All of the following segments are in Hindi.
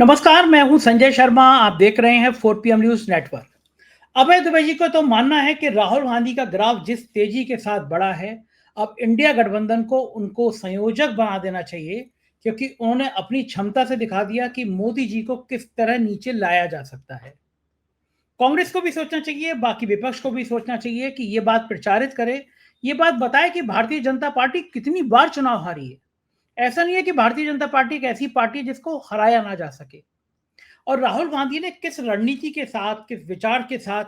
नमस्कार, मैं हूं संजय शर्मा। आप देख रहे हैं 4 PM न्यूज नेटवर्क। अभय दुबे जी को तो मानना है कि राहुल गांधी का ग्राफ जिस तेजी के साथ बढ़ा है, अब इंडिया गठबंधन को उनको संयोजक बना देना चाहिए, क्योंकि उन्होंने अपनी क्षमता से दिखा दिया कि मोदी जी को किस तरह नीचे लाया जा सकता है। कांग्रेस को भी सोचना चाहिए, बाकी विपक्ष को भी सोचना चाहिए कि ये बात प्रचारित करे, ये बात बताए कि भारतीय जनता पार्टी कितनी बार चुनाव हारी है। ऐसा नहीं है कि भारतीय जनता पार्टी एक ऐसी पार्टी है जिसको हराया ना जा सके। और राहुल गांधी ने किस रणनीति के साथ, किस विचार के साथ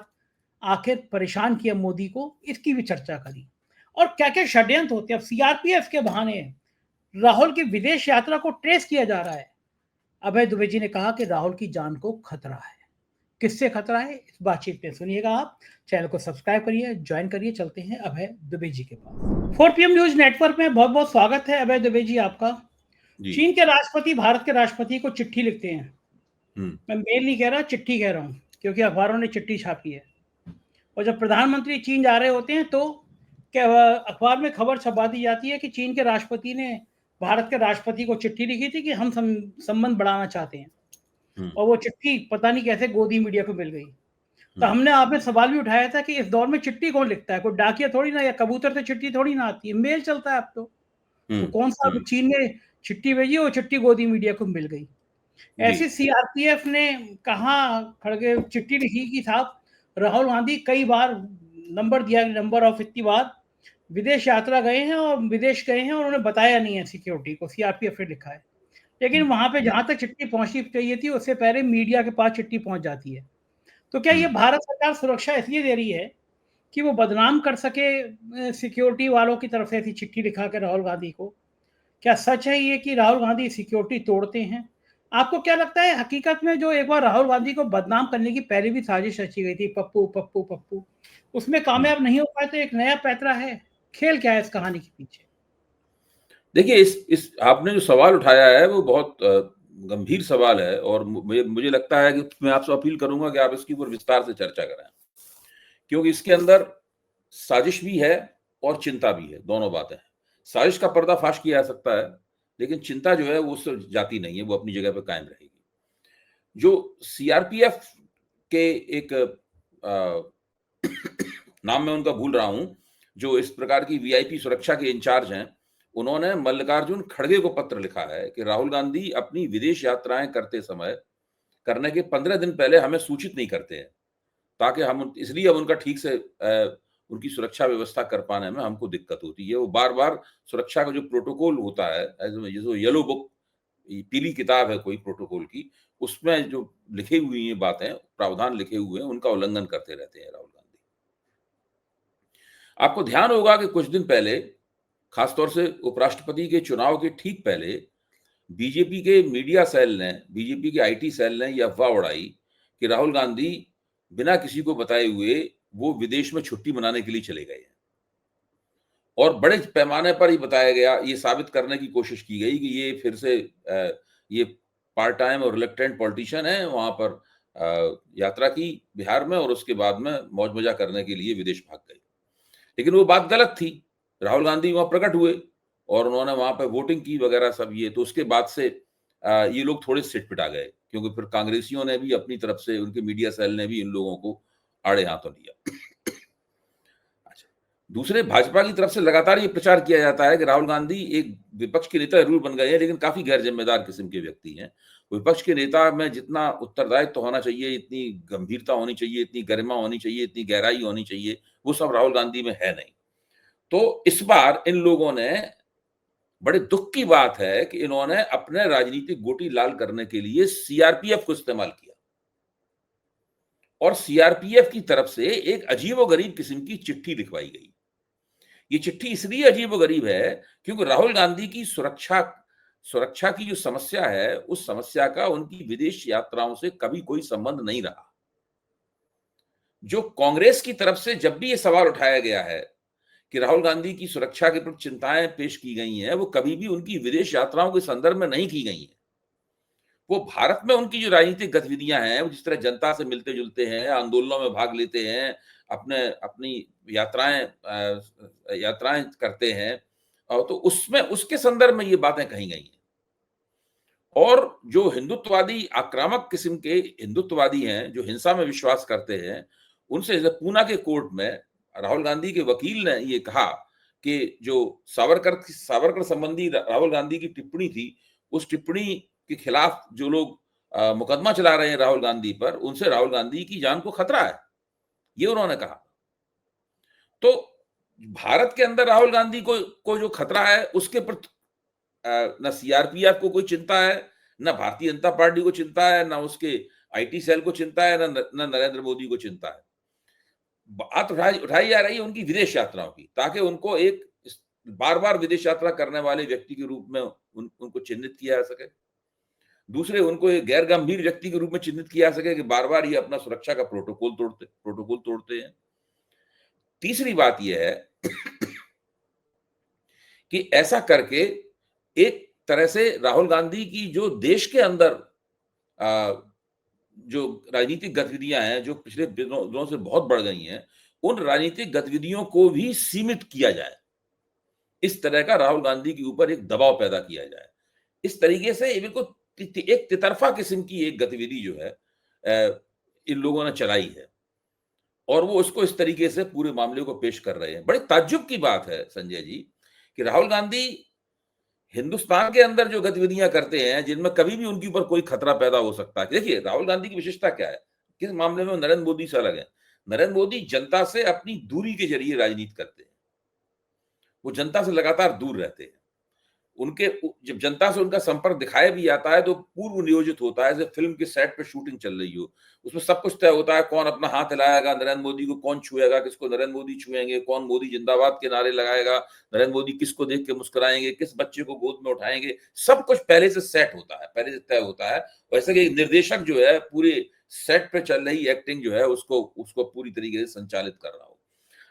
आखिर परेशान किया मोदी को, इसकी भी चर्चा करी। और क्या क्या षड्यंत्र होते हैं। अब सीआरपीएफ के बहाने राहुल की विदेश यात्रा को ट्रेस किया जा रहा है। अभय दुबे जी ने कहा कि राहुल की जान को खतरा है। किससे खतरा है, इस बातचीत में सुनिएगा। आप चैनल को सब्सक्राइब करिए, ज्वाइन करिए। चलते हैं अभय दुबे जी के पास। 4 PM न्यूज नेटवर्क में बहुत बहुत स्वागत है अभय दुबे जी आपका। जी। चीन के राष्ट्रपति भारत के राष्ट्रपति को चिट्ठी लिखते हैं। मैं मेल नहीं कह रहा, चिट्ठी कह रहा हूँ, क्योंकि अखबारों ने चिट्ठी छापी है। और जब प्रधानमंत्री चीन जा रहे होते हैं तो क्या अखबार में खबर छपा दी जाती है कि चीन के राष्ट्रपति ने भारत के राष्ट्रपति को चिट्ठी लिखी थी कि हम संबंध बढ़ाना चाहते हैं। और वो चिट्ठी पता नहीं कैसे गोदी मीडिया को मिल गई। तो हमने आपने सवाल भी उठाया था कि इस दौर में चिट्ठी कौन लिखता है, कोई डाकिया थोड़ी ना, या कबूतर से चिट्ठी थोड़ी ना आती है, मेल चलता है अब तो कौन सा चीन ने चिट्ठी भेजी, वो चिट्ठी गोदी मीडिया को मिल गई। ऐसी सीआरपीएफ ने कहा, खड़गे चिट्ठी लिखी कि साहब राहुल गांधी कई बार नंबर दिया, नंबर ऑफ इतनी बार विदेश यात्रा गए हैं और विदेश गए हैं और उन्होंने बताया नहीं है सिक्योरिटी को। सीआरपीएफ ने लिखा है, लेकिन वहां पे जहां तक चिट्ठी पहुंचनी चाहिए थी उससे पहले मीडिया के पास चिट्ठी पहुंच जाती है। तो क्या ये भारत सरकार सुरक्षा इसलिए दे रही है कि वो बदनाम कर सके सिक्योरिटी वालों की तरफ से ऐसी चिट्ठी लिखा के राहुल गांधी को? क्या सच है ये कि राहुल गांधी सिक्योरिटी तोड़ते हैं? आपको क्या लगता है हकीकत में जो एक बार राहुल गांधी को बदनाम करने की पहले भी साजिश रची गई थी, पप्पू पप्पू पप्पू, उसमें कामयाब नहीं हो पाए तो एक नया पैतरा है? खेल क्या है इस कहानी के पीछे? देखिए, इस आपने जो सवाल उठाया है वो बहुत गंभीर सवाल है और मुझे लगता है कि मैं आपसे अपील करूंगा कि आप इसके ऊपर विस्तार से चर्चा करें, क्योंकि इसके अंदर साजिश भी है और चिंता भी है, दोनों बातें हैं। साजिश का पर्दाफाश किया जा सकता है, लेकिन चिंता जो है वो उससे जाती नहीं है, वो अपनी जगह पर कायम रहेगी। जो सीआरपीएफ के एक नाम मैं उनका भूल रहा हूं, जो इस प्रकार की वीआईपी सुरक्षा के इंचार्ज हैं, उन्होंने मल्लिकार्जुन खड़गे को पत्र लिखा है कि राहुल गांधी अपनी विदेश यात्राएं करते समय करने के 15 दिन पहले हमें सूचित नहीं करते हैं, ताकि हम इसलिए अब उनका ठीक से उनकी सुरक्षा व्यवस्था कर पाने में हमको दिक्कत होती है। वो बार-बार सुरक्षा का जो प्रोटोकॉल होता है, जो येलो बुक, पीली किताब है कोई प्रोटोकॉल की, उसमें जो लिखी हुई ये बातें, प्रावधान लिखे हुए हैं, उनका उल्लंघन करते रहते हैं राहुल गांधी। आपको ध्यान होगा कि कुछ दिन पहले, खासतौर से उपराष्ट्रपति के चुनाव के ठीक पहले, बीजेपी के मीडिया सेल ने, बीजेपी के आईटी सेल ने यह अफवाह उड़ाई कि राहुल गांधी बिना किसी को बताए हुए वो विदेश में छुट्टी मनाने के लिए चले गए हैं। और बड़े पैमाने पर ये बताया गया, ये साबित करने की कोशिश की गई कि ये फिर से ये पार्ट टाइम और रिलक्टेंट पॉलिटिशियन है, वहां पर यात्रा की बिहार में और उसके बाद में मौज मजा करने के लिए विदेश भाग गए। लेकिन वो बात गलत थी। राहुल गांधी वहां प्रकट हुए और उन्होंने वहां पर वोटिंग की वगैरह सब ये, तो उसके बाद से ये लोग थोड़े सिटपिटा गए, क्योंकि फिर कांग्रेसियों ने भी अपनी तरफ से, उनके मीडिया सेल ने भी इन लोगों को आड़े हाथों लिया। अच्छा, दूसरे भाजपा की तरफ से लगातार ये प्रचार किया जाता है कि राहुल गांधी एक विपक्ष के नेता जरूर बन गए हैं, लेकिन काफी गैर जिम्मेदार किस्म के व्यक्ति हैं। विपक्ष के नेता में जितना उत्तरदायित्व होना चाहिए, इतनी गंभीरता होनी चाहिए, इतनी गरिमा होनी चाहिए, इतनी गहराई होनी चाहिए, वो सब राहुल गांधी में है नहीं। तो इस बार इन लोगों ने, बड़े दुख की बात है कि इन्होंने अपने राजनीतिक गोटी लाल करने के लिए सीआरपीएफ को इस्तेमाल किया और सीआरपीएफ की तरफ से एक अजीबोगरीब किस्म की चिट्ठी लिखवाई गई। ये चिट्ठी इसलिए अजीबोगरीब है क्योंकि राहुल गांधी की सुरक्षा की जो समस्या है, उस समस्या का उनकी विदेश यात्राओं से कभी कोई संबंध नहीं रहा। जो कांग्रेस की तरफ से जब भी ये सवाल उठाया गया है कि राहुल गांधी की सुरक्षा के प्रति चिंताएं पेश की गई हैं, वो कभी भी उनकी विदेश यात्राओं के संदर्भ में नहीं की गई हैं। वो भारत में उनकी जो राजनीतिक गतिविधियां हैं, वो जिस तरह जनता से मिलते जुलते हैं, आंदोलनों में भाग लेते हैं, अपनी यात्राएं करते हैं, और तो उसमें उसके संदर्भ में ये बातें कही गई हैं। और जो हिंदुत्ववादी आक्रामक किस्म के हिंदुत्ववादी हैं, जो हिंसा में विश्वास करते हैं, उनसे पूना के कोर्ट में राहुल गांधी के वकील ने ये कहा कि जो सावरकर संबंधी राहुल गांधी की टिप्पणी थी, उस टिप्पणी के खिलाफ जो लोग मुकदमा चला रहे हैं राहुल गांधी पर, उनसे राहुल गांधी की जान को खतरा है, ये उन्होंने कहा। तो भारत के अंदर राहुल गांधी को जो खतरा है, उसके पर न सीआरपीएफ को कोई चिंता है, न भारतीय जनता पार्टी को चिंता है, न उसके आईटी सेल को चिंता है, न नरेंद्र मोदी को चिंता है। बात उठाई जा रही है उनकी विदेश यात्राओं की, ताकि उनको एक बार बार विदेश यात्रा करने वाले व्यक्ति के रूप में उनको चिन्हित किया जा सके। दूसरे, उनको एक गैर गंभीर व्यक्ति के रूप में चिन्हित किया जा सके कि बार बार ये अपना सुरक्षा का प्रोटोकॉल तोड़ते हैं। तीसरी बात यह है कि ऐसा करके एक तरह से राहुल गांधी की जो देश के अंदर जो राजनीतिक गतिविधियां हैं, जो पिछले दिनों से बहुत बढ़ गई हैं, उन राजनीतिक गतिविधियों को भी सीमित किया जाए। इस तरह का राहुल गांधी के ऊपर एक दबाव पैदा किया जाए। इस तरीके से बिल्कुल एक तितरफा किस्म की एक गतिविधि जो है इन लोगों ने चलाई है, और वो उसको इस तरीके से पूरे मामले को पेश कर रहे हैं। बड़ी ताज्जुब की बात है संजय जी कि राहुल गांधी हिंदुस्तान के अंदर जो गतिविधियां करते हैं, जिनमें कभी भी उनके ऊपर कोई खतरा पैदा हो सकता है। देखिए, राहुल गांधी की विशेषता क्या है, किस मामले में नरेंद्र मोदी से अलग है। नरेंद्र मोदी जनता से अपनी दूरी के जरिए राजनीति करते हैं, वो जनता से लगातार दूर रहते हैं। उनके जब जनता से उनका संपर्क दिखाया भी जाता है तो पूर्व नियोजित होता है, जैसे फिल्म के सेट पे शूटिंग चल रही हो, उसमें सब कुछ तय होता है, कौन अपना हाथ हिलाएगा, नरेंद्र मोदी को कौन छुएगा, किसको नरेंद्र मोदी छुएंगे, कौन मोदी जिंदाबाद के नारे लगाएगा, नरेंद्र मोदी किसको देख के मुस्कुराएंगे, किस बच्चे को गोद में उठाएंगे, सब कुछ पहले से सेट होता है, पहले से तय होता है। वैसे कि निर्देशक जो है पूरे सेट पे चल रही एक्टिंग जो है उसको पूरी तरीके से संचालित कर रहा हो।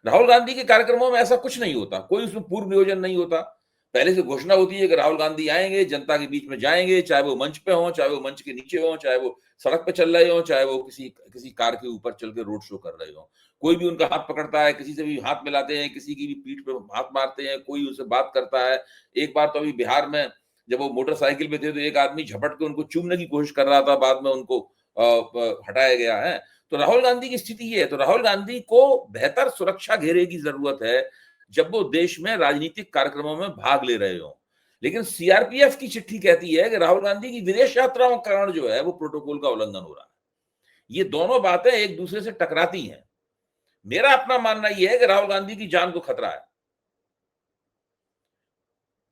राहुल गांधी के कार्यक्रमों में ऐसा कुछ नहीं होता, कोई उसमें पूर्व नियोजन नहीं होता। पहले से घोषणा होती है कि राहुल गांधी आएंगे, जनता के बीच में जाएंगे, चाहे वो मंच पे हो, चाहे वो मंच के नीचे हो, चाहे वो सड़क पे चल रहे हो, चाहे वो किसी कार के ऊपर चल के रोड शो कर रहे हो। कोई भी उनका हाथ पकड़ता है, किसी से भी हाथ मिलाते हैं, किसी की भी पीठ पे हाथ मारते हैं, कोई उनसे बात करता है। एक बार तो अभी बिहार में जब वो मोटरसाइकिल पे थे तो एक आदमी झपट के उनको चूमने की कोशिश कर रहा था, बाद में उनको हटाया गया है। तो राहुल गांधी की स्थिति ये है। तो राहुल गांधी को बेहतर सुरक्षा घेरे की जरूरत है जब वो देश में राजनीतिक कार्यक्रमों में भाग ले रहे हो। लेकिन सीआरपीएफ की चिट्ठी कहती है कि राहुल गांधी की विदेश यात्राओं के कारण जो है वो प्रोटोकॉल का उल्लंघन हो रहा है। ये दोनों बातें एक दूसरे से टकराती हैं। मेरा अपना मानना यह है कि राहुल गांधी की जान को खतरा है,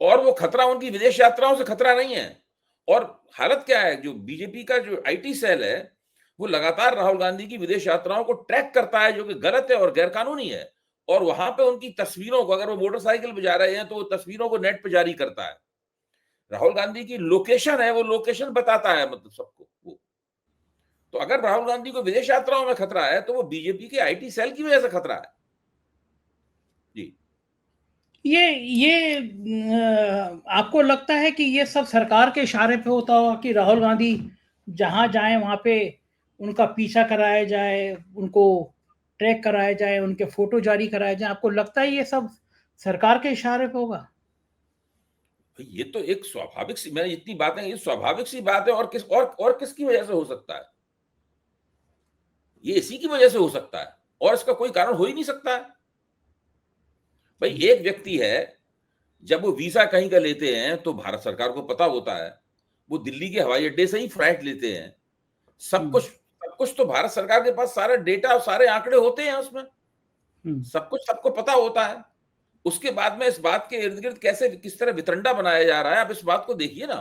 और वो खतरा उनकी विदेश यात्राओं से खतरा नहीं है। और हालत क्या है, जो बीजेपी का जो आईटी सेल है वो लगातार राहुल गांधी की विदेश यात्राओं को ट्रैक करता है, जो कि गलत है और गैरकानूनी है। और वहां पे उनकी तस्वीरों को, अगर वो मोटरसाइकिल पे जा रहे हैं तो वो तस्वीरों को नेट पे जारी करता है। राहुल गांधी की लोकेशन है, वो लोकेशन बताता है, मतलब सबको वो। तो अगर राहुल गांधी को विदेश यात्राओं में खतरा है तो वो बीजेपी के आईटी सेल की वजह से खतरा है। जी, ये आपको लगता है कि ये सब सरकार के इशारे पे होता होगा कि राहुल गांधी जहां जाए वहां पे उनका पीछा कराया जाए, उनको ट्रैक कराया जाए, उनके फोटो जारी कराए जाए? आपको लगता है ये सब सरकार के इशारे पे होगा? ये तो एक स्वाभाविक सी, मैंने इतनी बातें, ये स्वाभाविक सी बात है। और किसकी वजह से हो सकता है? ये इसी की वजह से हो सकता है, और इसका कोई कारण हो ही नहीं सकता है। भाई, एक व्यक्ति है, जब वो वीजा कहीं का लेते हैं तो भारत सरकार को पता होता है, वो दिल्ली के हवाई अड्डे से ही फ्लाइट लेते हैं। सब कुछ तो भारत सरकार के पास सारा डेटा और सारे आंकड़े होते हैं उसमें, सब कुछ सबको पता होता है। उसके बाद में इस बात के इर्द गिर्द कैसे, किस तरह वितंडा बनाया जा रहा है, आप इस बात को देखिए ना।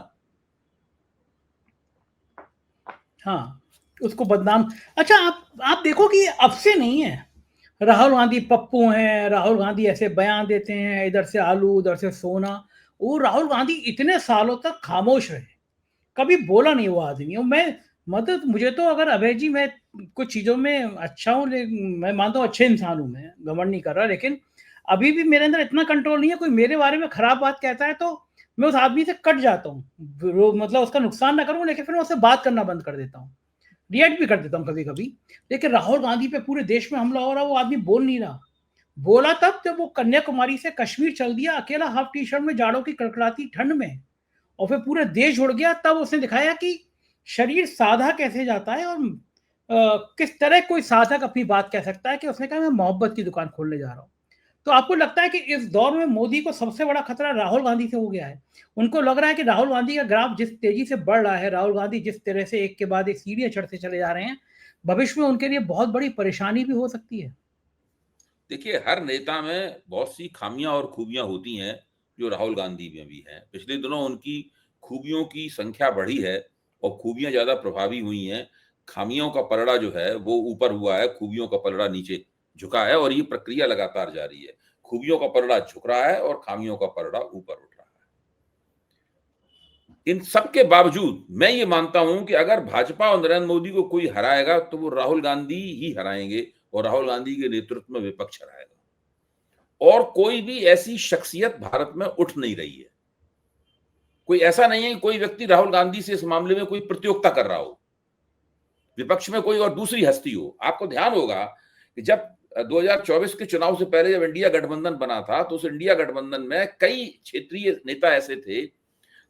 हाँ, उसको बदनाम। अच्छा, आप देखो कि अब से नहीं है, राहुल गांधी पप्पू हैं, राहुल गांधी ऐसे बयान देते हैं, इधर से आलू उधर से सोना। वो राहुल गांधी इतने सालों तक खामोश रहे, कभी बोला नहीं वो आदमी। मतलब मुझे तो, अगर अभय जी, मैं कुछ चीजों में अच्छा हूँ, मैं मानता हूँ अच्छे इंसान हूँ, मैं घमंड नहीं कर रहा, लेकिन अभी भी मेरे अंदर इतना कंट्रोल नहीं है। कोई मेरे बारे में खराब बात कहता है तो मैं उस आदमी से कट जाता हूँ, मतलब उसका नुकसान ना करूँ, लेकिन फिर मैं उससे बात करना बंद कर देता हूँ, रिएक्ट भी कर देता हूँ कभी कभी। लेकिन राहुल गांधी पे पूरे देश में हमला हो रहा, वो आदमी बोल नहीं रहा। बोला तब जब वो कन्याकुमारी से कश्मीर चल दिया अकेला, हाफ टी शर्ट में, जाड़ों की कड़कड़ाती ठंड में, और फिर पूरा देश जुड़ गया, तब उसने दिखाया कि शरीर साधा कैसे जाता है और किस तरह कोई साधक अपनी बात कह सकता है कि उसने कहा मैं मोहब्बत की दुकान खोलने जा रहा हूँ। तो आपको लगता है कि इस दौर में मोदी को सबसे बड़ा खतरा राहुल गांधी से हो गया है? उनको लग रहा है कि राहुल गांधी का ग्राफ जिस तेजी से बढ़ रहा है, राहुल गांधी जिस तरह से एक के बाद एक सीढ़ियां चढ़ते चले जा रहे हैं, भविष्य में उनके लिए बहुत बड़ी परेशानी भी हो सकती है। देखिए, हर नेता में बहुत सी खामियां और खूबियां होती हैं, जो राहुल गांधी में भी हैं। पिछले दिनों उनकी खूबियों की संख्या बढ़ी है और खूबियां ज्यादा प्रभावी हुई हैं। खामियों का पलड़ा जो है वो ऊपर हुआ है, खूबियों का पलड़ा नीचे झुका है, और ये प्रक्रिया लगातार जारी है। खूबियों का पलड़ा झुक रहा है और खामियों का पलड़ा ऊपर उठ रहा है। इन सब के बावजूद मैं ये मानता हूं कि अगर भाजपा और नरेंद्र मोदी को कोई हराएगा तो वो राहुल गांधी ही हराएंगे, और राहुल गांधी के नेतृत्व में विपक्ष हराएगा। और कोई भी ऐसी शख्सियत भारत में उठ नहीं रही है। कोई ऐसा नहीं है कि कोई व्यक्ति राहुल गांधी से इस मामले में कोई प्रतियोगिता कर रहा हो, विपक्ष में कोई और दूसरी हस्ती हो। आपको ध्यान होगा कि जब 2024 के चुनाव से पहले जब इंडिया गठबंधन बना था, तो उस इंडिया गठबंधन में कई क्षेत्रीय नेता ऐसे थे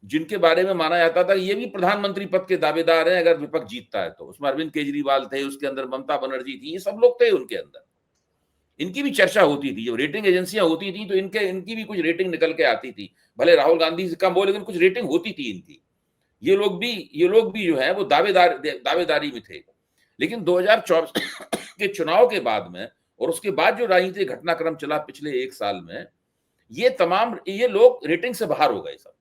जिनके बारे में माना जाता था कि ये भी प्रधानमंत्री पद के दावेदार हैं अगर विपक्ष जीतता है तो। उसमें अरविंद केजरीवाल थे, उसके अंदर ममता बनर्जी थी, ये सब लोग थे उनके अंदर। इनकी भी चर्चा होती थी, जब रेटिंग एजेंसियां होती थी तो इनकी भी कुछ रेटिंग निकल के आती थी। भले राहुल गांधी से कम हो, लेकिन कुछ रेटिंग होती थी इनकी। ये लोग भी जो है वो दावेदारी में थे। लेकिन 2024 के चुनाव के बाद में और उसके बाद जो राजनीतिक घटनाक्रम चला पिछले एक साल में, ये लोग रेटिंग से बाहर हो गए सब।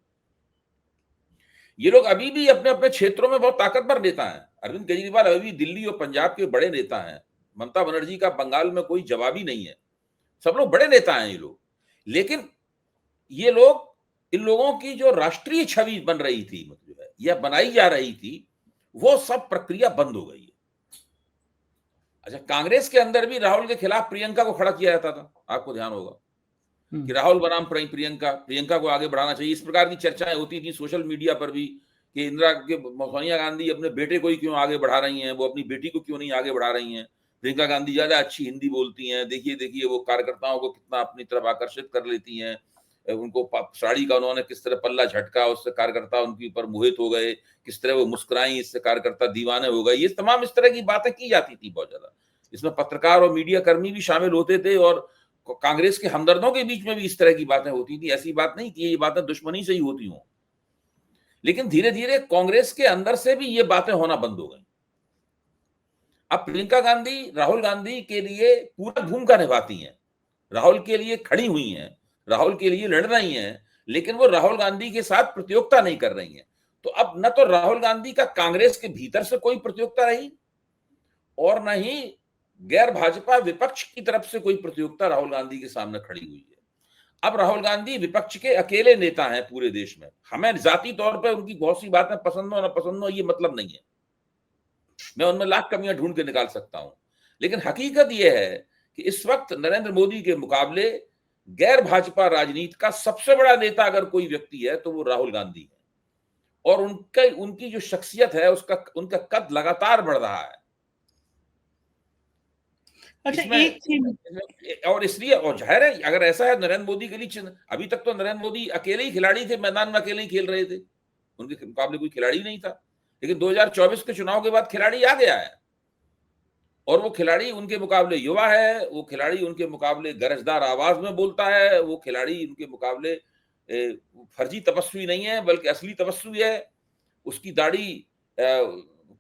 ये लोग अभी भी अपने अपने क्षेत्रों में बहुत ताकतवर नेता हैं। अरविंद केजरीवाल अभी भी दिल्ली और पंजाब के बड़े नेता हैं। ममता बनर्जी का बंगाल में कोई जवाब ही नहीं है। सब लोग बड़े नेता हैं ये लोग। लेकिन ये लोग, इन लोगों की जो राष्ट्रीय छवि बन रही थी, मतलब है या बनाई जा रही थी, वो सब प्रक्रिया बंद हो गई है। अच्छा, कांग्रेस के अंदर भी राहुल के खिलाफ प्रियंका को खड़ा किया जाता था, आपको ध्यान होगा कि राहुल बनाम प्रियंका को आगे बढ़ाना चाहिए। इस प्रकार की चर्चाएं होती थी सोशल मीडिया पर भी कि सोनिया गांधी अपने बेटे को ही क्यों आगे बढ़ा रही हैं, वो अपनी बेटी को क्यों नहीं आगे बढ़ा रही हैं। प्रियंका गांधी ज्यादा अच्छी हिंदी बोलती हैं, देखिए वो कार्यकर्ताओं को कितना अपनी तरफ आकर्षित कर लेती हैं। उनको साड़ी का उन्होंने किस तरह पल्ला झटका, उससे कार्यकर्ता उनके ऊपर मोहित हो गए, किस तरह वो मुस्कुराई, इससे कार्यकर्ता दीवाने हो गए। ये तमाम इस तरह की बातें की जाती थी बहुत ज्यादा। इसमें पत्रकार और मीडिया कर्मी भी शामिल होते थे और कांग्रेस के हमदर्दों के बीच में भी इस तरह की बातें होती थी। ऐसी बात नहीं कि ये बातें दुश्मनी से ही होती हों, लेकिन धीरे धीरे कांग्रेस के अंदर से भी ये बातें होना बंद हो गई। अब प्रियंका गांधी राहुल गांधी के लिए पूरा भूमिका निभाती हैं, राहुल के लिए खड़ी हुई हैं, राहुल के लिए लड़ रही हैं, लेकिन वो राहुल गांधी के साथ प्रतियोगिता नहीं कर रही हैं। तो अब न तो राहुल गांधी का कांग्रेस के भीतर से कोई प्रतियोगिता रही और न ही गैर भाजपा विपक्ष की तरफ से कोई प्रतियोगिता राहुल गांधी के सामने खड़ी हुई है। अब राहुल गांधी विपक्ष के अकेले नेता हैं पूरे देश में। हमें जाती तौर पर उनकी बहुत सी बातें पसंद हो ना पसंद हो, ये मतलब नहीं है, मैं उनमें लाख कमियां ढूंढ के निकाल सकता हूं, लेकिन हकीकत यह है कि इस वक्त नरेंद्र मोदी के मुकाबले गैर भाजपा राजनीति का सबसे बड़ा नेता अगर कोई व्यक्ति है तो वो राहुल गांधी है। और उनकी जो शख्सियत है उनका कद लगातार बढ़ रहा है। अच्छा, और इसलिए, और जाहिर है अगर ऐसा है नरेंद्र मोदी के लिए, अभी तक तो नरेंद्र मोदी अकेले ही खिलाड़ी थे, मैदान में अकेले ही खेल रहे थे, उनके मुकाबले कोई खिलाड़ी नहीं था। लेकिन 2024 के चुनाव के बाद खिलाड़ी आ गया है, और वो खिलाड़ी उनके मुकाबले युवा है, वो खिलाड़ी उनके मुकाबले गरजदार आवाज में बोलता है, वो खिलाड़ी उनके मुकाबले फर्जी तपस्वी नहीं है बल्कि असली तपस्वी है। उसकी दाढ़ी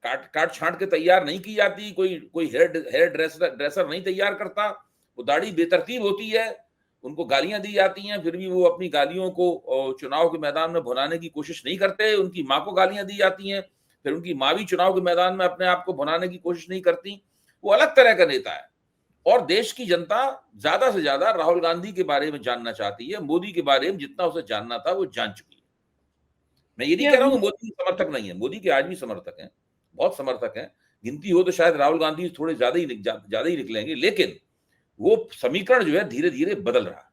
काट छांट के तैयार नहीं की जाती, कोई हेयर ड्रेसर नहीं तैयार करता, वो दाढ़ी बेतरतीब होती है, उनको गालियां दी जाती हैं, फिर भी वो अपनी गालियों को चुनाव के मैदान में भुनाने की कोशिश नहीं करते। उनकी माँ को गालियां दी जाती हैं, फिर उनकी माँ भी चुनाव के मैदान में अपने आप को भुनाने की कोशिश नहीं करती। वो अलग तरह का नेता है, और देश की जनता ज्यादा से ज्यादा राहुल गांधी के बारे में जानना चाहती है। मोदी के बारे में जितना उसे जानना था वो जान चुकी है। मैं ये नहीं कह रहा हूँ मोदी के समर्थक नहीं है, मोदी के आज भी समर्थक हैं, बहुत समर्थक हैं। गिनती हो तो शायद राहुल गांधी थोड़े ज्यादा ही निकलेंगे, लेकिन वो समीकरण जो है धीरे धीरे बदल रहा है।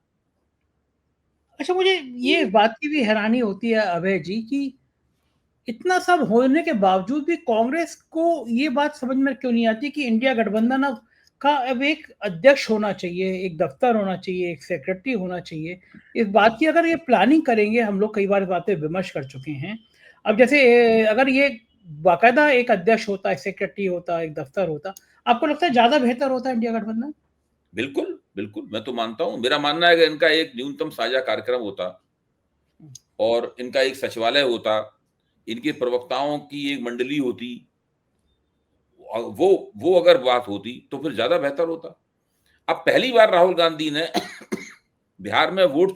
अच्छा, मुझे ये बात की भी हैरानी होती है अभय जी कि इतना सब होने के बावजूद भी कांग्रेस को ये बात समझ में क्यों नहीं आती कि इंडिया गठबंधन अब का अब एक अध्यक्ष होना चाहिए, एक दफ्तर होना चाहिए, एक सेक्रेटरी होना चाहिए। इस बात की अगर ये प्लानिंग करेंगे, हम लोग कई बार इस बात पे विमर्श कर चुके हैं। अब जैसे अगर ये बाकायदा एक अध्यक्ष होता, एक सेक्रेटरी होता, एक दफ्तर होता, आपको लगता है ज़्यादा बेहतर होता इंडिया गठबंधन? बिल्कुल, बिल्कुल, मैं तो मानता हूँ। मेरा मानना है कि इनका एक न्यूनतम साझा कार्यक्रम होता और इनका एक सचिवालय होता, इनके प्रवक्ताओं की एक मंडली होती, वो अगर बात होती तो फिर ज़्यादा बेहतर होता। अब पहली बार राहुल गांधी ने बिहार में वोट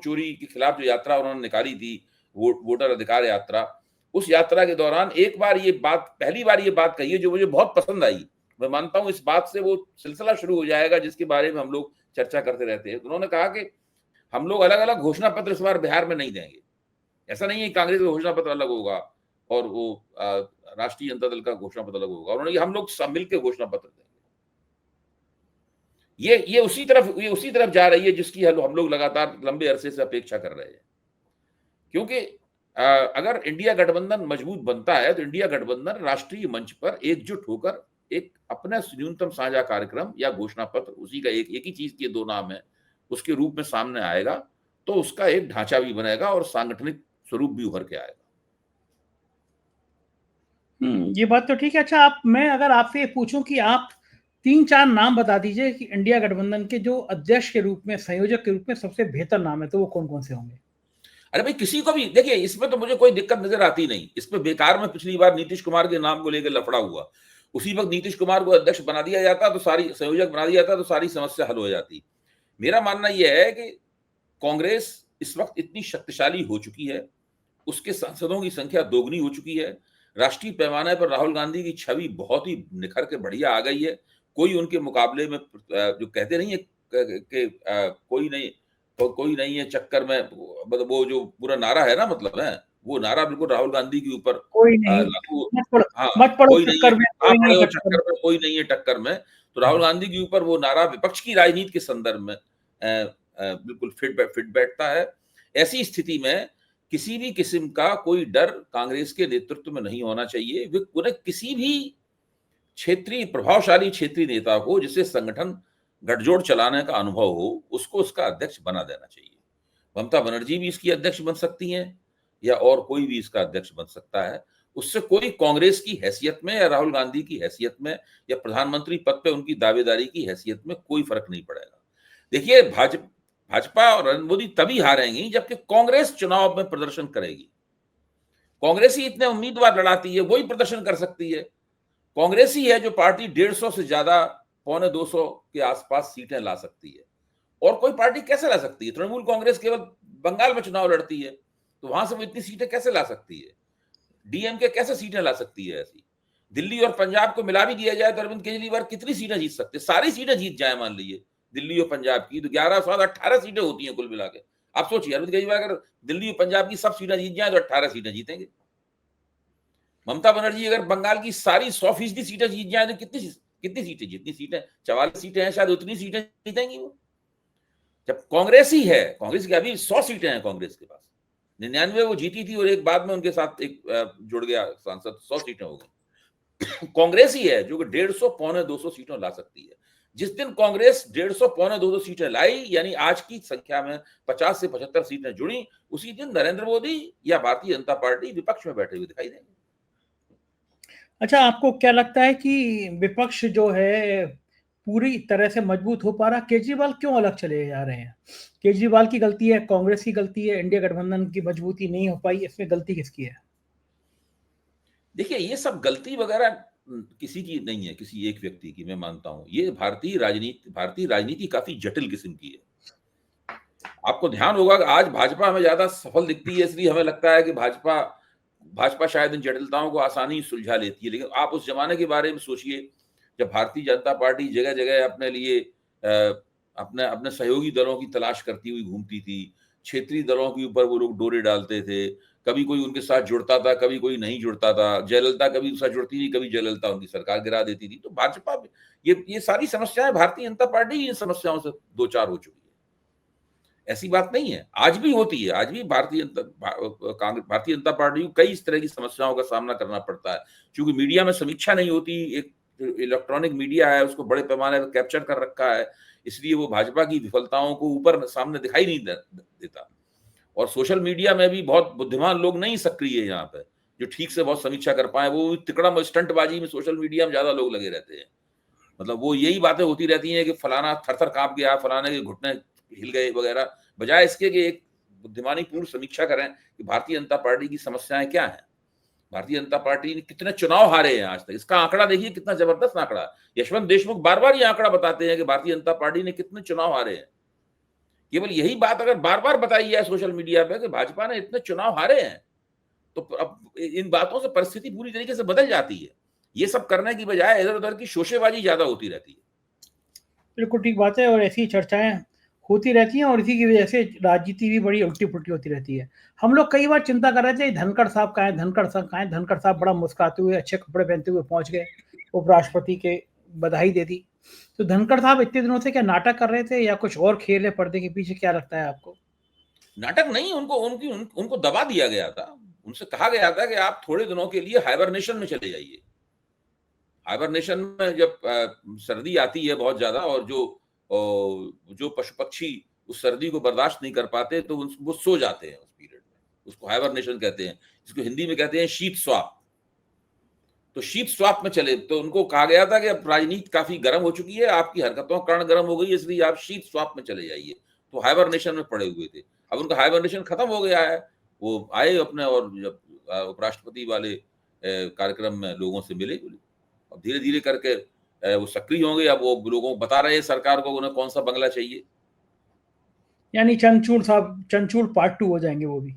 चोरी के खिलाफ जो यात्रा उन्होंने निकाली थी, वोटर अधिकार यात्रा, उस यात्रा के दौरान पहली बार ये बात कही है जो मुझे बहुत पसंद आई। मैं मानता हूं इस बात से वो सिलसिला शुरू हो जाएगा जिसके बारे में हम लोग चर्चा करते रहते हैं। उन्होंने कहा कि हम लोग अलग अलग घोषणा पत्र इस बार बिहार में नहीं देंगे। ऐसा नहीं है कांग्रेस का घोषणा पत्र अलग होगा और वो राष्ट्रीय जनता दल का घोषणा पत्र अलग होगा। उन्होंने हम लोग सब मिलकर घोषणा पत्र देंगे। ये उसी तरफ जा रही है जिसकी हम लोग लगातार लंबे अरसे से अपेक्षा कर रहे हैं। क्योंकि अगर इंडिया गठबंधन मजबूत बनता है तो इंडिया गठबंधन राष्ट्रीय मंच पर एकजुट होकर एक अपना न्यूनतम साझा कार्यक्रम या घोषणा पत्र, उसी का एक ही चीज के दो नाम है, उसके रूप में सामने आएगा तो उसका एक ढांचा भी बनेगा और सांगठनिक स्वरूप भी उभर के आएगा। ये बात तो ठीक है। अच्छा, मैं अगर आपसे ये पूछूं कि आप 3-4 नाम बता दीजिए कि इंडिया गठबंधन के जो अध्यक्ष के रूप में, संयोजक के रूप में सबसे बेहतर नाम है, तो वो कौन-कौन से होंगे? अरे भाई, किसी को भी देखिए, इसमें तो मुझे कोई दिक्कत नजर आती नहीं। इसमें बेकार में पिछली बार नीतीश कुमार के नाम को लेकर लफड़ा हुआ। उसी वक्त नीतीश कुमार को अध्यक्ष बना दिया जाता तो संयोजक बना दिया जाता तो सारी समस्या हल हो जाती। मेरा मानना यह है कि कांग्रेस इस वक्त इतनी शक्तिशाली हो चुकी है, उसके सांसदों की संख्या दोगुनी हो चुकी है, राष्ट्रीय पैमाने पर राहुल गांधी की छवि बहुत ही निखर के बढ़िया आ गई है। कोई उनके मुकाबले में जो कहते नहीं है कि कोई नहीं है चक्कर में, मतलब वो जो पूरा नारा है ना, मतलब है वो नारा बिल्कुल राहुल गांधी के ऊपर कोई नहीं, लागू। हाँ, मत पड़ो कोई नहीं है, चक्कर में, हाँ कोई नहीं पड़े हो टक्कर में। चक्कर में, कोई नहीं है टक्कर में। तो राहुल गांधी के ऊपर वो नारा विपक्ष की राजनीति के संदर्भ में बिल्कुल फिट बैठता है। ऐसी स्थिति में किसी भी किस्म का कोई डर कांग्रेस के नेतृत्व में नहीं होना चाहिए। उन्हें किसी भी प्रभावशाली क्षेत्रीय नेता को जिसे संगठन गठजोड़ चलाने का अनुभव हो, उसको उसका अध्यक्ष बना देना चाहिए। ममता बनर्जी भी इसकी अध्यक्ष बन सकती हैं या और कोई भी इसका अध्यक्ष बन सकता है। उससे कोई कांग्रेस की हैसियत में या राहुल गांधी की हैसियत में या प्रधानमंत्री पद पे उनकी दावेदारी की हैसियत में कोई फर्क नहीं पड़ेगा। देखिए, भाजपा और नरेंद्र मोदी तभी हारेंगी जबकि कांग्रेस चुनाव में प्रदर्शन करेगी। कांग्रेस ही इतने उम्मीदवार लड़ाती है, वही प्रदर्शन कर सकती है। कांग्रेस ही है जो पार्टी 150 से ज्यादा, 250 के आसपास सीटें ला सकती है। और कोई पार्टी कैसे ला सकती है? तृणमूल कांग्रेस केवल बंगाल में चुनाव लड़ती है, तो वहां से वो इतनी सीटें कैसे ला सकती है? डीएमके कैसे सीटें ला सकती है? ऐसी दिल्ली और पंजाब को मिला भी दिया जाए तो अरविंद केजरीवाल कितनी सीटें जीत सकते? सारी सीटें जीत जाए मान लीजिए दिल्ली और पंजाब की, तो 11 साल 18 सीटें होती हैं कुल मिला के। आप सोचिए, अरविंद केजरीवाल अगर दिल्ली और पंजाब की सब सीटें जीत जाए तो 18 सीटें जीतेंगे। ममता बनर्जी अगर बंगाल की सारी 100% सीटें जीत जाए तो कितनी सीटें? जितनी सीटें 44 सीटें हैं शायद, उतनी सीटें जीतेंगी वो। जब कांग्रेस ही है, कांग्रेस की अभी 100 सीटें हैं कांग्रेस के पास, 99 वो जीती थी और एक बाद में उनके साथ एक जुड़ गया सांसद, 100 सीटें हो गई। कांग्रेस ही है जो कि 150 200 सीटें ला सकती है। जिस दिन कांग्रेस 150 200 सीटें लाई, यानी आज की संख्या में 50 से 75 सीटें जुड़ी, उसी दिन नरेंद्र मोदी या भारतीय जनता पार्टी विपक्ष में बैठे हुए दिखाई देंगे। अच्छा, आपको क्या लगता है कि विपक्ष जो है पूरी तरह से मजबूत हो पा रहा? केजरीवाल क्यों अलग चले जा रहे हैं? केजरीवाल की गलती है, कांग्रेस की गलती है, इंडिया गठबंधन की मजबूती नहीं हो पाई, इसमें गलती किसकी है? देखिए, ये सब गलती वगैरह किसी की नहीं है, किसी एक व्यक्ति की। मैं मानता हूं ये भारतीय राजनीति काफी जटिल किस्म की है। आपको ध्यान होगा कि आज भाजपा हमें ज्यादा सफल दिखती है, इसलिए हमें लगता है कि भाजपा शायद इन जटिलताओं को आसानी सुलझा लेती है। लेकिन आप उस जमाने के बारे में सोचिए जब भारतीय जनता पार्टी जगह जगह अपने लिए अपने अपने सहयोगी दलों की तलाश करती हुई घूमती थी। क्षेत्रीय दलों के ऊपर वो लोग डोरे डालते थे, कभी कोई उनके साथ जुड़ता था, कभी कोई नहीं जुड़ता था। जयललिता कभी उनके साथ जुड़ती थी, कभी जयललिता उनकी सरकार गिरा देती थी। तो भाजपा ये सारी समस्याएं भारतीय जनता पार्टी इन समस्याओं से दो चार हो चुकी है। ऐसी बात नहीं है, आज भी होती है। आज भी भारतीय जनता पार्टी को कई इस तरह की समस्याओं का सामना करना पड़ता है, क्योंकि मीडिया में समीक्षा नहीं होती, एक जो इलेक्ट्रॉनिक मीडिया है उसको बड़े पैमाने पर कैप्चर कर रखा है, इसलिए वो भाजपा की विफलताओं को ऊपर सामने दिखाई नहीं देता। और सोशल मीडिया में भी बहुत बुद्धिमान लोग नहीं सक्रिय है यहाँ पे, जो ठीक से बहुत समीक्षा कर पाए। वो तिकड़ा स्टंटबाजी में सोशल मीडिया में ज्यादा लोग लगे रहते हैं। मतलब वो यही बातें होती रहती हैं कि फलाना थर-थर कांप गया, फलाने के घुटने हिल गए वगैरह, बजाय इसके कि एक बुद्धिमानी पूर्ण समीक्षा करें कि भारतीय जनता पार्टी की समस्याएं क्या हैं। भारतीय जनता पार्टी ने कितने चुनाव हारे हैं आज तक, इसका आंकड़ा देखिए, कितना जबरदस्त आंकड़ा। यशवंत देशमुख बार बार ये आंकड़ा बताते हैं कि भारतीय जनता पार्टी ने कितने चुनाव हारे हैं। केवल यही बात अगर बार बार बताई जाए सोशल मीडिया पे कि भाजपा ने इतने चुनाव हारे हैं, तो अब इन बातों से परिस्थिति पूरी तरीके से बदल जाती है। ये सब करने की बजाय इधर उधर की शोशेबाजी ज्यादा होती रहती है। बिल्कुल ठीक बात है, और ऐसी चर्चाएं होती रहती हैं और इसी की वजह से राजनीति भी बड़ी उल्टी पुल्टी होती रहती है। हम लोग कई बार चिंता कर रहे थे धनखड़ साहब कहाँ हैं, धनखड़ साहब कहाँ हैं। धनखड़ साहब बड़ा मुस्कुराते हुए अच्छे कपड़े पहनते हुए पहुंच गए, उपराष्ट्रपति के बधाई दे दी। तो धनखड़ साहब इतने दिनों से क्या नाटक कर रहे थे या कुछ और खेल है पर्दे के पीछे, क्या लगता है आपको? नाटक नहीं, उनको दबा दिया गया था। उनसे कहा गया था कि आप थोड़े दिनों के लिए हाइबरनेशन में चले जाइए। हाइबरनेशन में जब सर्दी आती है बहुत ज्यादा और जो पशु पक्षी उस सर्दी को बर्दाश्त नहीं कर पाते तो वो सो जाते हैं उस पीरियड में, उसको हाइबरनेशन कहते हैं, जिसको हिंदी में कहते हैं शीत स्वाप। तो शीत स्वाप में चले, तो उनको कहा गया था कि अब राजनीति काफी गर्म हो चुकी है, आपकी हरकतों का कारण गर्म हो गई, इसलिए आप शीत स्वाप में चले जाइए। तो हाइबरनेशन में पड़े हुए थे। अब उनका हाइबरनेशन खत्म हो गया है, वो आए अपने, और जब उपराष्ट्रपति वाले कार्यक्रम में लोगों से मिले, अब धीरे धीरे करके वो सक्रिय होंगे। अब वो लोगों को बता रहे हैं सरकार को उन्हें कौन सा बंगला चाहिए। यानी चंद्रचूड़ साहब, चंद्रचूड़ पार्ट 2 हो जाएंगे वो भी?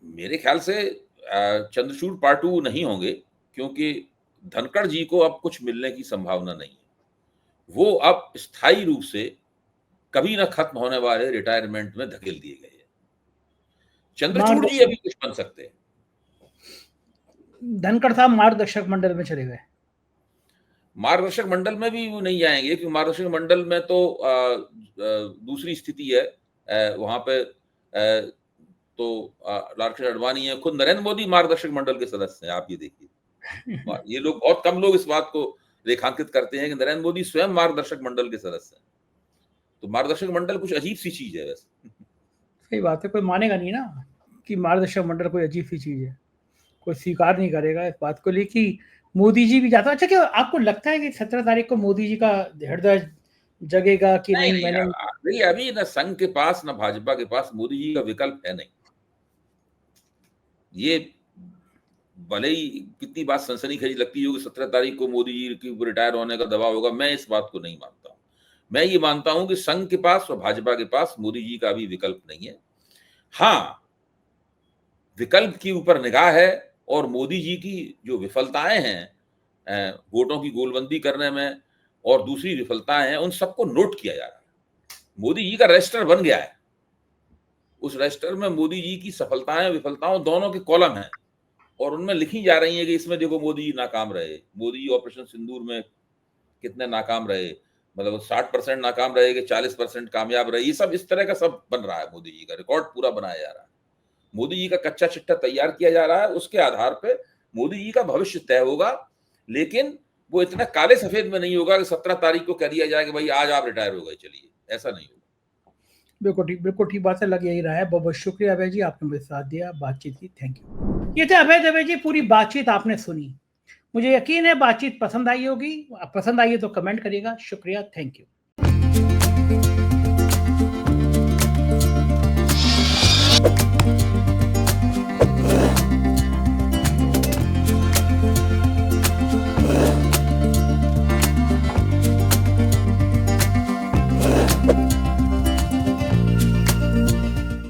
मेरे ख्याल से चंद्रचूड़ पार्ट 2 नहीं होंगे, क्योंकि धनखड़ जी को अब कुछ मिलने की संभावना नहीं है। वो अब स्थायी रूप से कभी ना खत्म होने वाले रिटायरमेंट में धकेल दिए गए हैं। चंद्रचूड़ जी अभी कुछ बन सकते हैं। धनखड़ साहब मार्गदर्शक मंडल में चले गए। मार्गदर्शक मंडल में भी वो नहीं जाएंगे, क्योंकि मार्गदर्शक मंडल में तो दूसरी स्थिति है। वहां पे तो लालकृष्ण आडवाणी है, खुद नरेंद्र मोदी मार्गदर्शक मंडल के सदस्य हैं। आप ये देखिए, ये लोग, बहुत कम लोग इस बात को रेखांकित करते हैं कि नरेंद्र मोदी स्वयं मार्गदर्शक मंडल के सदस्य हैं। तो मार्गदर्शक मंडल कुछ अजीब सी चीज है वैसे। सही बात है, कोई मानेगा नहीं ना कि मार्गदर्शक मंडल कोई अजीब सी चीज है, कोई स्वीकार नहीं करेगा इस बात को लेकर। मोदी जी भी जाता। अच्छा, क्या आपको लगता है कि 17 तारीख को मोदी जी का हृदय जगेगा कि नहीं? मैंने अभी ना संघ के पास ना भाजपा के पास मोदी जी का विकल्प है नहीं। ये भले ही कितनी बात सनसनीखेज लगती हो कि 17 तारीख को मोदी जी की रिटायर होने का दबाव होगा, मैं इस बात को नहीं मानता हूं। मैं ये मानता हूं कि संघ के पास और भाजपा के पास मोदी जी का भी विकल्प नहीं है। हाँ, विकल्प की ऊपर निगाह है, और मोदी जी की जो विफलताएं हैं वोटों की गोलबंदी करने में, और दूसरी विफलताएं हैं, उन सबको नोट किया जा रहा है। मोदी जी का रजिस्टर बन गया है। उस रजिस्टर में मोदी जी की सफलताएं विफलताओं दोनों के कॉलम हैं, और उनमें लिखी जा रही है कि इसमें देखो मोदी जी नाकाम रहे, मोदी जी ऑपरेशन सिंदूर में कितने नाकाम रहे, मतलब 60% नाकाम रहे कि 40% कामयाब रहे। ये सब इस तरह का सब बन रहा है, मोदी जी का रिकॉर्ड पूरा बनाया जा रहा है, मोदी जी का कच्चा चिट्ठा तैयार किया जा रहा है। उसके आधार पे मोदी जी का भविष्य तय होगा, लेकिन वो इतना काले सफेद में नहीं होगा कि 17 तारीख को कह दिया जाए कि भाई आज आप रिटायर हो गए, चलिए, ऐसा नहीं होगा। बिल्कुल ठीक बात है, लग यही रहा है। बहुत बहुत शुक्रिया अभय जी, आपने मेरे साथ दिया, बातचीत की, थैंक यू। ये थे अभय दवे जी, पूरी बातचीत आपने सुनी। मुझे यकीन है बातचीत पसंद आई होगी। पसंद आई है तो कमेंट करिएगा। शुक्रिया, थैंक यू।